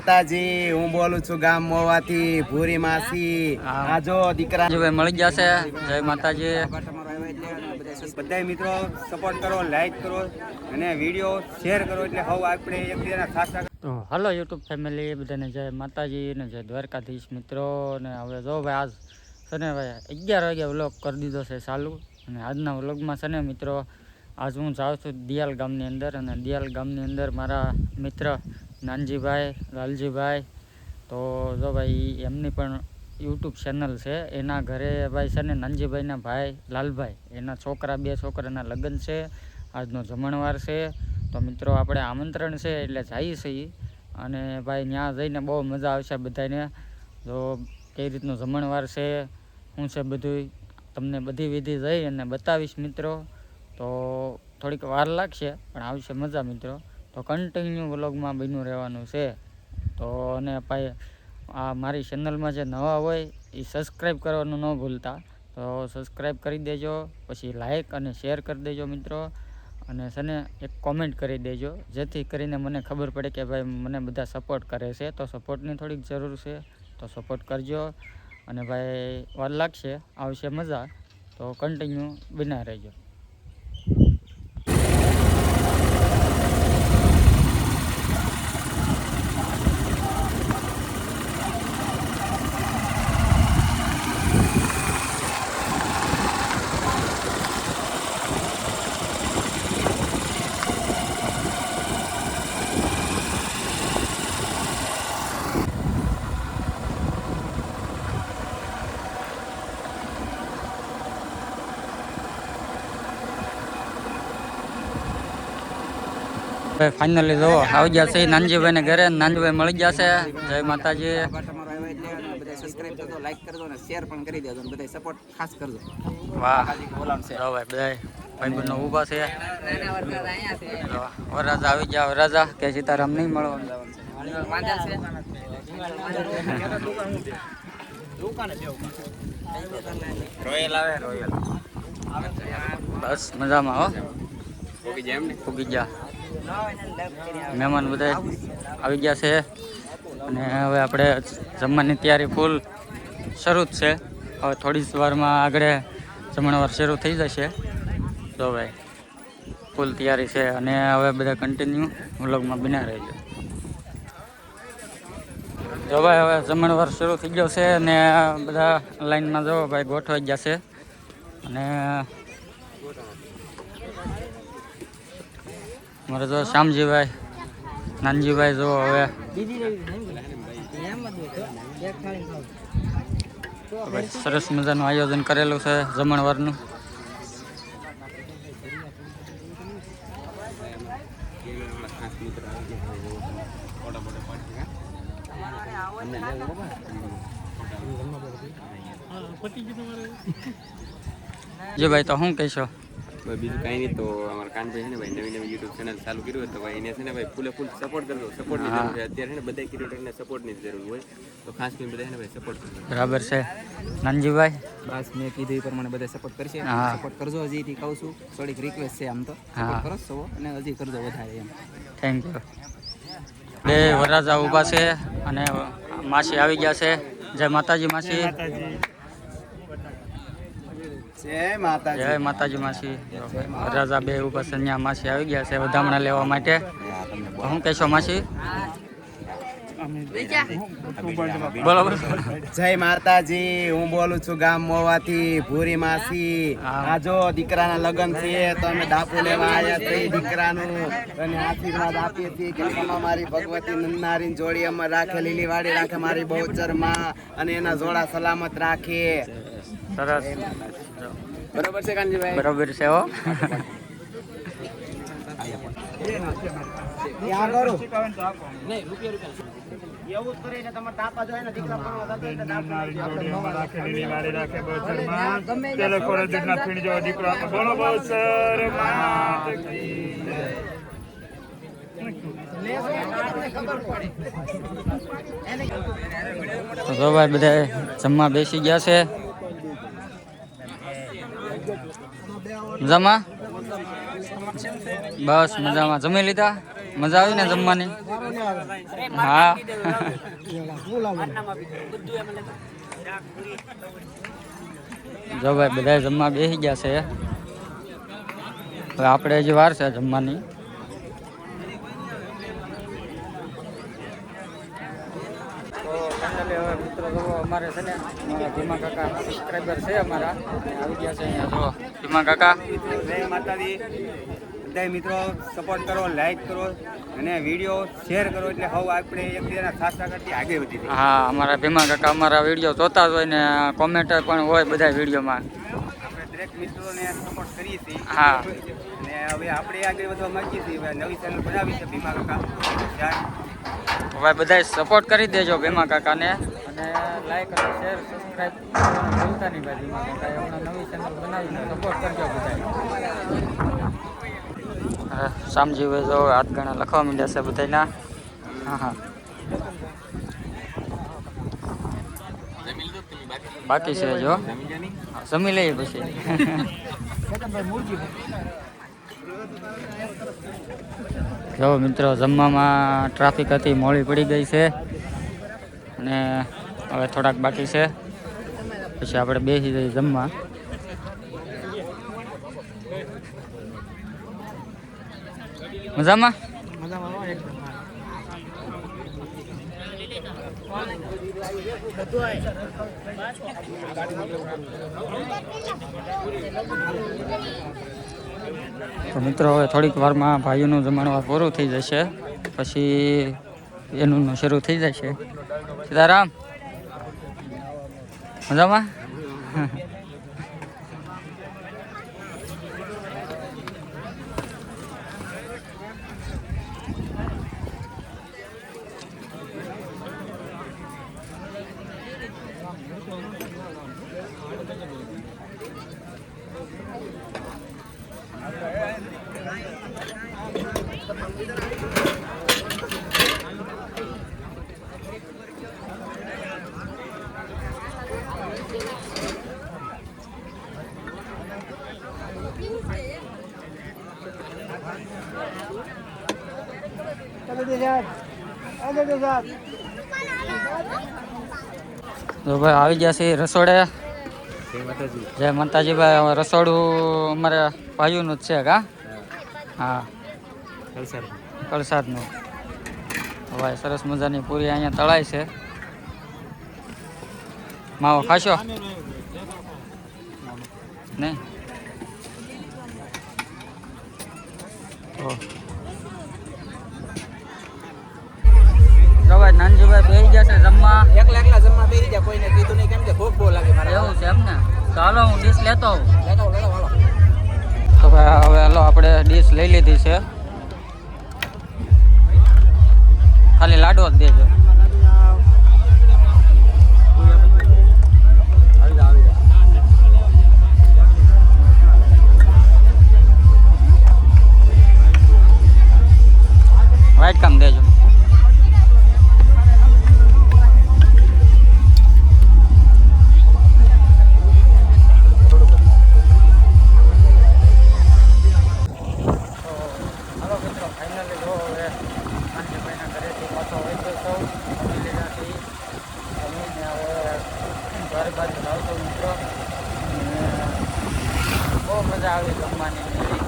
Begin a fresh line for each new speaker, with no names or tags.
માતાજી, હું બોલું છું ગામ મોવાથી ભૂરી માસી. આ જો દીકરા
મળી જશે. જય માતાજી.
બધા મિત્રો સપોર્ટ કરો, લાઈક કરો અને વિડીયો શેર કરો એટલે હવે આપણે એકબીજાના ખાસ.
તો હલો યુટ્યુબ ફેમિલી, બધાને જય માતાજી ને જય દ્વારકાધીશ મિત્રો. ને હવે જો ભાઈ આજ છે ને ભાઈ 11 વાગે વ્લોગ કરી દીધો છે ચાલુ. અને આજના વ્લોગમાં છે ને મિત્રો, આજ હું જાઉં છું દિયાલ ગામની અંદર. અને દિયાલ ગામની અંદર મારા મિત્ર નાનજીભાઈ, લાલજીભાઈ, તો જો ભાઈ એમની પણ યુટ્યુબ ચેનલ છે. એના ઘરે ભાઈ છે ને નાનજીભાઈના ભાઈ લાલભાઈ, એના છોકરા, 2 છોકરાના લગ્ન છે. આજનો જમણવાર છે. તો મિત્રો આપણે આમંત્રણ છે એટલે જઈએ છીએ. અને ભાઈ ત્યાં જઈને બહુ મજા આવશે બધાને. જો કઈ રીતનું જમણવાર છે, શું છે બધું તમને બધી વિધિ જઈ અને બતાવીશ મિત્રો. તો થોડીક વાર લાગશે પણ આવશે મજા મિત્રો. તો કન્ટિન્યુ વ્લોગમાં બન્યું રહેવાનું છે. તો અને ભાઈ આ મારી ચેનલમાં જે નવા હોય એ સબસ્ક્રાઈબ કરવાનું ન ભૂલતા. તો સબસ્ક્રાઈબ કરી દેજો, પછી લાઈક અને શેર કરી દેજો મિત્રો. અને છે ને એક કોમેન્ટ કરી દેજો, જેથી કરીને મને ખબર પડે કે ભાઈ મને બધા સપોર્ટ કરે છે. તો સપોર્ટની થોડીક જરૂર છે, તો સપોર્ટ કરજો. અને ભાઈ વાર લાગશે, આવશે મજા. તો કન્ટિન્યુ બના રહેજો. ફાઇનલી જો આવી જશે નાનજીભાઈ ને ઘરે. નાનજીભાઈ મળી જશે. જય માતાજી.
સબસ્ક્રાઇબ કરજો, લાઈક કરજો અને શેર પણ કરી દેજો. અને બધા સપોર્ટ ખાસ કરજો.
વાહ ભાઈ, બધા ભાઈ બંને ઊભા છે. વરરાજા આવી ગયા. વરરાજા કે સીતારામ નહીં મળવાનું.
રોયલ આવે, રોયલ
બસ મજામાં હો. ફૂગી ગયા. મહેમાન બધા આવી ગયા છે. અને હવે આપણે જમવાની તૈયારી ફૂલ શરૂ જ છે. હવે થોડી જ વારમાં આગળ જમણવાર શરૂ થઈ જશે. તો ભાઈ ફૂલ તૈયારી છે. અને હવે બધા કન્ટિન્યુ વ્લોગમાં બન્યા રહેજો. જો ભાઈ હવે જમણવાર શરૂ થઈ ગયો છે. અને બધા લાઈનમાં જો ભાઈ ગોઠવાઈ ગયા છે. અને મારે જો શ્યામજીભાઈ, નાનજીભાઈ જો હવે સરસ મજાનું આયોજન કરેલું છે જમણવારનું. જી ભાઈ, તો શું કહીશો?
બીજું કાંઈ નહીં. તો અમારા કાનભાઈ છે ને ભાઈ નવી યુટ્યુબ ચેનલ ચાલુ કર્યું હોય તો ભાઈ એને છે ને ભાઈ ફૂલે ફૂલ સપોર્ટ કરજો. સપોર્ટની જરૂર છે અત્યારે છે ને બધા ક્રિએટરને સપોર્ટની જરૂર હોય. તો ખાસ કરીને બધા છે ને ભાઈ સપોર્ટ કરજો.
બરાબર છે નાનજીભાઈ.
બસ મેં કીધું એ પ્રમાણે બધા સપોર્ટ કરશે. સપોર્ટ કરજો. હજી કહું છું, થોડીક રિક્વેસ્ટ છે આમ તો. સપોર્ટ કરો છો અને હજી કરજો વધારે એમ.
Thank you. બે વરરાજા ઊભા છે અને માસી આવી ગયા છે. જય માતાજી માસી. જય માતાજી માસી. વરરાજા બે ઊભા છે. ત્યાં માસી આવી ગયા છે વધામણા લેવા માટે. શું કહેશો માસી? બરોબર.
જય માતાજી, હું બોલું છું ગામ મોવાથી ભૂરી માસી. આ જો દીકરાના લગ્ન છે તો અમે દાપુ લેવા આવ્યા છીએ દીકરાનું. અને આશીર્વાદ આપીએ છીએ કે મારી ભગવતી નંદનારી જોડી અમે રાખે, લીલી વાડી રાખે મારી બહુચર માં, અને એના જોડા સલામત રાખે.
સરસ.
બરોબર છે કાનજીભાઈ?
બરોબર છે હો.
એવું કરીને તમારે તાપા જોઈએ ને દીકરા
તો ભાઈ બધા જમવા બેસી ગયા છે. મજામાં? બસ મજામાં. જમી લીધા? મજા આવી ને જમવાની? હા જો ભાઈ બધા જમવા બેસી ગયા છે. હવે આપણે હજી વાર છે જમવાની. તો ફાઇનલી હવે મિત્રો જો અમારે છે ને અમારા ભીમા કાકા સબસ્ક્રાઈબર છે અમારા આવી ગયા છે અહીંયા. જો ભીમા કાકા
જય માતાજી. બધા મિત્રો સપોર્ટ કરો, લાઈક કરો અને વિડીયો શેર કરો એટલે હવે આપણે એકબીજાના સાથ કરતી આગળ વધી જઈએ.
હા અમારા ભીમા કાકા અમારા વિડીયો જોતા જ હોય ને કોમેન્ટ પણ હોય બધા વિડીયોમાં.
આપણે દરેક મિત્રોને સપોર્ટ કરીએ છીએ.
હા
અને હવે આપણે આગળ વધવા માંગીએ છીએ. હવે નવી ચેનલ બનાવી છે ભીમા કાકા.
હવે બધા સપોર્ટ કરી દેજો ભીમા કાકાને અને લાઈક અને શેર સબસ્ક્રાઈબ કરવાનું ભૂલતા નહીં ભાઈ. ભીમા કાકાએ હમણાં નવી ચેનલ બનાવીને સપોર્ટ કરજો બધા. સામજી હવે જો હાથ ઘણા લખવા માંડ્યા છે બધાના. હા હા બાકી છે જો જમી લઈએ પછી. જો મિત્રો જમવામાં ટ્રાફિક હતી, મોડી પડી ગઈ છે અને હવે થોડાક બાકી છે પછી આપણે બેસી જઈએ જમવા. મજામાં તો મિત્રો હવે થોડીક વારમાં ભાઈઓનું જમણવાર પૂરું થઈ જશે પછી એનું શરૂ થઈ જશે. સીતારામ મજામાં. તો ભાઈ આવી ગયા છે રસોડે. જય માતાજી ભાઈ. રસોડું અમારે ભાઈઓનું જ છે કા? હા કળસાદનું. ભાઈ સરસ મજાની પૂરી અહીંયા તળાય છે. માવો ખાશો નહીં? ભાઈ નાનજીભાઈ બેસી ગયા છે જમવા.
એકલા જમવા બેસી જાય, કોઈને કીધું નહીં કેમ કે ભૂખ બહુ લાગે મારે.
એવું છે એમ ને? ચાલો હું ડીશ લેતો આવું.
લેતો હાલો.
તો ભાઈ હવે હાલો આપણે ડીશ લઈ લીધી છે. ખાલી લાડવો જ દેજો. વાઈટ કામ દેજો. બહુ મજા આવી જમવાની.